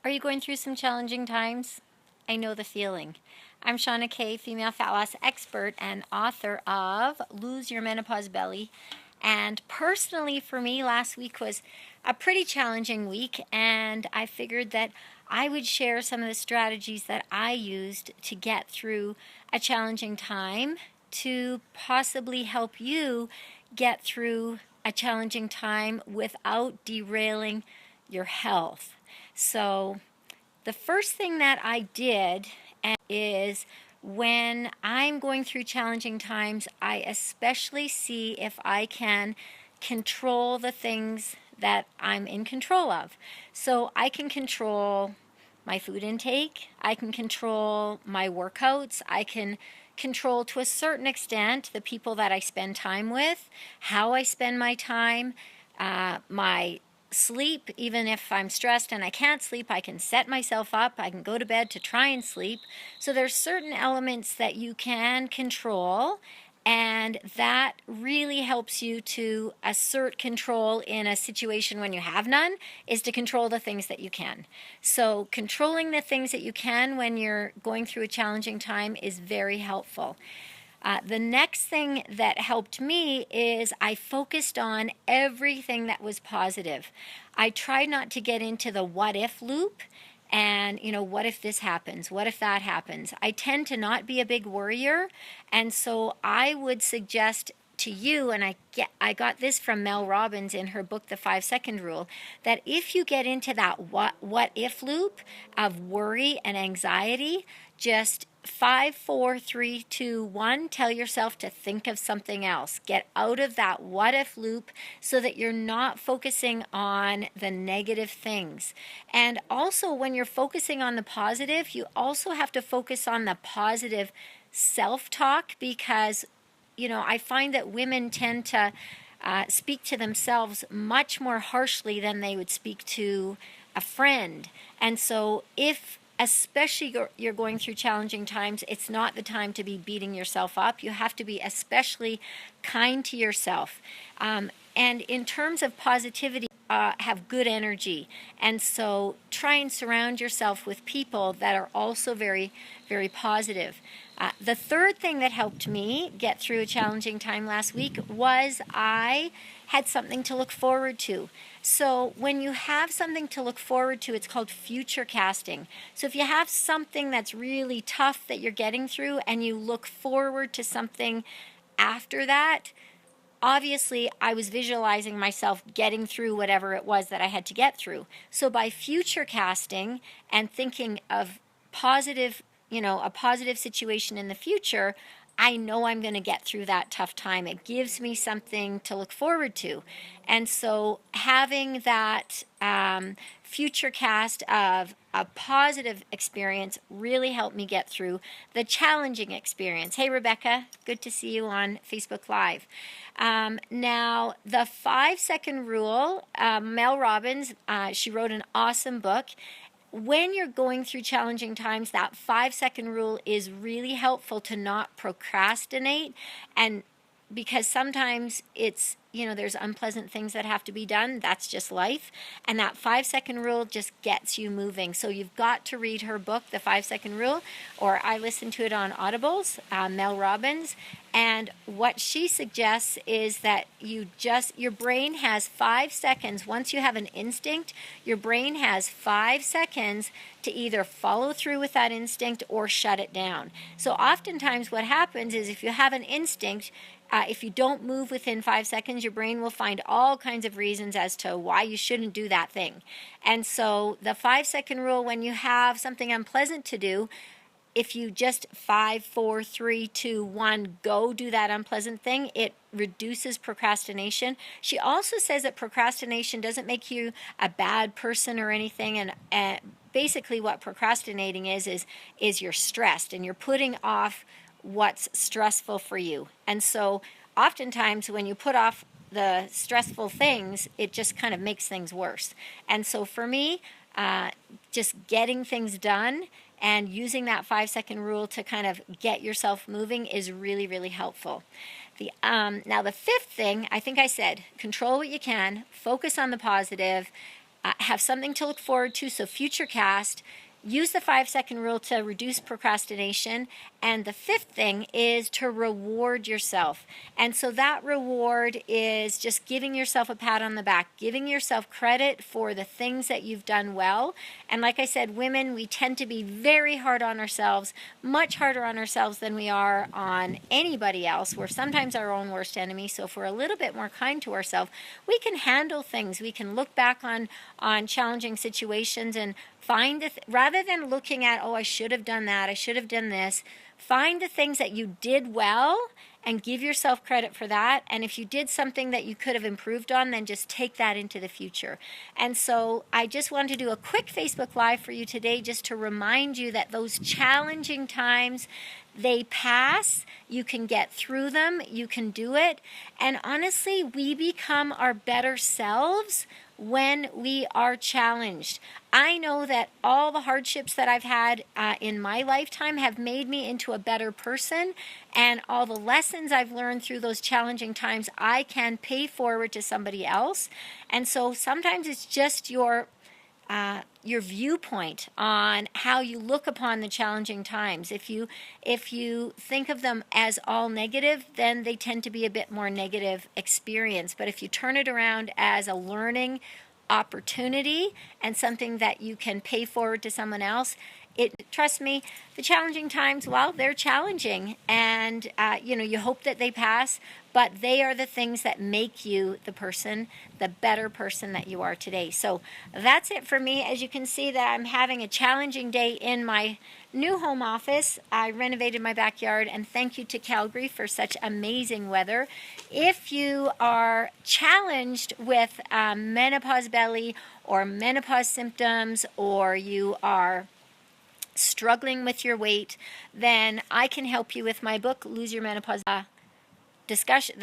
Are you going through some challenging times? I know the feeling. I'm Shauna Kay, female fat loss expert and author of Lose Your Menopause Belly. And personally, for me, last week was a pretty challenging week, and I figured that I would share some of the strategies that I used to get through a challenging time to possibly help you get through a challenging time without derailing your health. So the first thing that I did is when I'm going through challenging times, I especially see if I can control the things that I'm in control of. So I can control my food intake, I can control my workouts, I can control to a certain extent the people that I spend time with, how I spend my time, my sleep. Even if I'm stressed and I can't sleep, I can set myself up, I can go to bed to try and sleep. So there's certain elements that you can control, and that really helps you to assert control in a situation when you have none, is to control the things that you can. So controlling the things that you can when you're going through a challenging time is very helpful. The next thing that helped me is I focused on everything that was positive. I tried not to get into the what if loop and, what if this happens? What if that happens? I tend to not be a big worrier, and so I would suggest to you, and I got this from Mel Robbins in her book, The 5-Second Rule, that if you get into that what if loop of worry and anxiety, just 5, 4, 3, 2, 1, tell yourself to think of something else. Get out of that what if loop so that you're not focusing on the negative things. And also, when you're focusing on the positive, you also have to focus on the positive self-talk, because I find that women tend to speak to themselves much more harshly than they would speak to a friend. And so especially you're going through challenging times, it's not the time to be beating yourself up. You have to be especially kind to yourself. And in terms of positivity, have good energy. And so try and surround yourself with people that are also very, very positive. The third thing that helped me get through a challenging time last week was I had something to look forward to. So when you have something to look forward to, it's called future casting. So if you have something that's really tough that you're getting through and you look forward to something after that, obviously I was visualizing myself getting through whatever it was that I had to get through. So by future casting and thinking of positive, a positive situation in the future, I know I'm going to get through that tough time. It gives me something to look forward to. And so having that future cast of a positive experience really helped me get through the challenging experience. Hey, Rebecca, good to see you on Facebook Live. Now, the 5-second rule, Mel Robbins, she wrote an awesome book. When you're going through challenging times, that 5-second rule is really helpful to not procrastinate, and because sometimes it's, there's unpleasant things that have to be done. That's just life. And that 5-second rule just gets you moving. So you've got to read her book, The 5-Second Rule, or I listen to it on Audibles, Mel Robbins. And what she suggests is that your brain has 5 seconds. Once you have an instinct, your brain has 5 seconds to either follow through with that instinct or shut it down. So oftentimes what happens is if you have an instinct, if you don't move within 5 seconds, your brain will find all kinds of reasons as to why you shouldn't do that thing. And so the 5-second rule, when you have something unpleasant to do, if you just 5, 4, 3, 2, 1, go do that unpleasant thing, it reduces procrastination. She also says that procrastination doesn't make you a bad person or anything, and basically what procrastinating is you're stressed and you're putting off what's stressful for you. And so oftentimes when you put off the stressful things, it just kind of makes things worse. And so for me, just getting things done and using that 5-second rule to kind of get yourself moving is really, really helpful. Now the fifth thing, I think I said, control what you can, focus on the positive, have something to look forward to. So Futurecast, use the 5-second rule to reduce procrastination. And the fifth thing is to reward yourself. And so that reward is just giving yourself a pat on the back, giving yourself credit for the things that you've done well. And like I said, women, we tend to be very hard on ourselves, much harder on ourselves than we are on anybody else. We're sometimes our own worst enemy. So if we're a little bit more kind to ourselves, we can handle things. We can look back on challenging situations and find rather than looking at, oh, I should have done that, I should have done this, find the things that you did well and give yourself credit for that. And if you did something that you could have improved on, then just take that into the future. And so I just wanted to do a quick Facebook Live for you today just to remind you that those challenging times, they pass. You can get through them. You can do it. And honestly, we become our better selves when we are challenged. I know that all the hardships that I've had in my lifetime have made me into a better person, and all the lessons I've learned through those challenging times I can pay forward to somebody else. And so sometimes it's just your viewpoint on how you look upon the challenging times. If you think of them as all negative, then they tend to be a bit more negative experience. But if you turn it around as a learning opportunity and something that you can pay forward to someone else, trust me, the challenging times, well, they're challenging, and you hope that they pass, but they are the things that make you the better person that you are today. So that's it for me. As you can see, that I'm having a challenging day in my new home office. I renovated my backyard, and thank you to Calgary for such amazing weather. If you are challenged with menopause belly or menopause symptoms, or you are struggling with your weight, then I can help you with my book, Lose Your Menopause, description.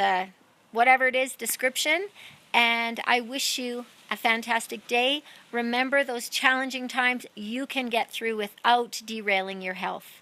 And I wish you a fantastic day. Remember, those challenging times you can get through without derailing your health.